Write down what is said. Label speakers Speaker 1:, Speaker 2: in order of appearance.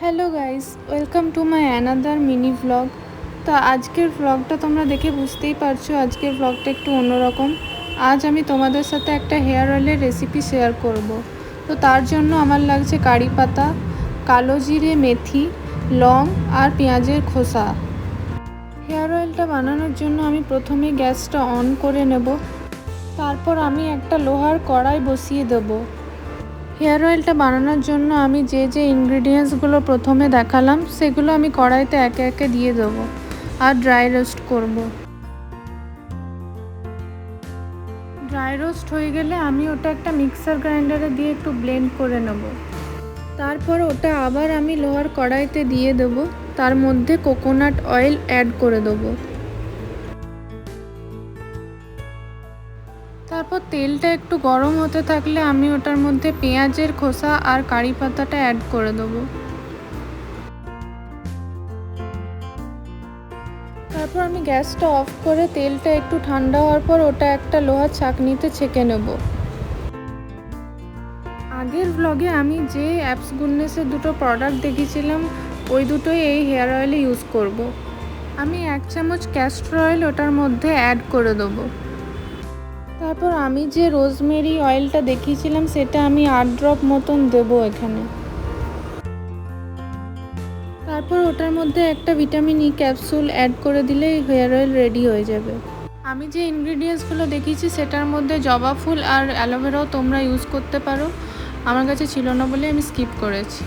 Speaker 1: Hello guys, welcome to my another mini vlog. তো আজকের ভ্লগটা তোমরা দেখে বুঝতেই পারছো, আজকের ভ্লগটা একটু অন্যরকম। আজ আমি তোমাদের সাথে একটা হেয়ার অয়েলের রেসিপি শেয়ার করব। তো তার জন্য আমার লাগছে কারি পাতা, কালো জিরে, মেথি, লং আর পেঁয়াজের খোসা। হেয়ার অয়েলটা বানানোর জন্য আমি প্রথমে গ্যাসটা অন করে নেব। তারপর আমি একটা লোহার কড়াই বসিয়ে দেবো। হেয়ার অয়েলটা বানানোর জন্য আমি যে ইনগ্রিডিয়েন্টসগুলো প্রথমে দেখালাম সেগুলো আমি কড়াইতে একে একে দিয়ে দেবো আর ড্রাই রোস্ট করব। ড্রাই রোস্ট হয়ে গেলে আমি ওটা একটা মিক্সার গ্রাইন্ডারে দিয়ে একটু ব্লেন্ড করে নেব। তারপর ওটা আবার আমি লোহার কড়াইতে দিয়ে দেবো, তার মধ্যে কোকোনাট অয়েল অ্যাড করে দেবো। তারপর তেলটা একটু গরম হতে থাকলে আমি ওটার মধ্যে পেঁয়াজের খোসা আর কারি পাতাটা অ্যাড করে দেবো। তারপর আমি গ্যাসটা অফ করে তেলটা একটু ঠান্ডা হওয়ার পর ওটা একটা লোহার ছাঁকনিতে ছেঁকে নেব। আগের ভ্লগে আমি যে অ্যাপস গুডনেসের দুটো প্রোডাক্ট দেখিয়েছিলাম ওই দুটোই এই হেয়ার অয়েলে ইউজ করব। আমি 1 চামচ ক্যাস্টর অয়েল ওটার মধ্যে অ্যাড করে দেবো। তারপর আমি যে রোজমেরি অয়েলটা দেখিয়েছিলাম সেটা আমি 8 ড্রপ মতন দেবো এখানে। তারপর ওটার মধ্যে একটা ভিটামিন ই ক্যাপসুল অ্যাড করে দিলেই হেয়ার অয়েল রেডি হয়ে যাবে। আমি যে ইনগ্রিডিয়েন্টসগুলো দেখিয়েছি সেটার মধ্যে জবা ফুল আর অ্যালোভেরাও তোমরা ইউজ করতে পারো, আমার কাছে ছিল না বলে আমি স্কিপ করেছি।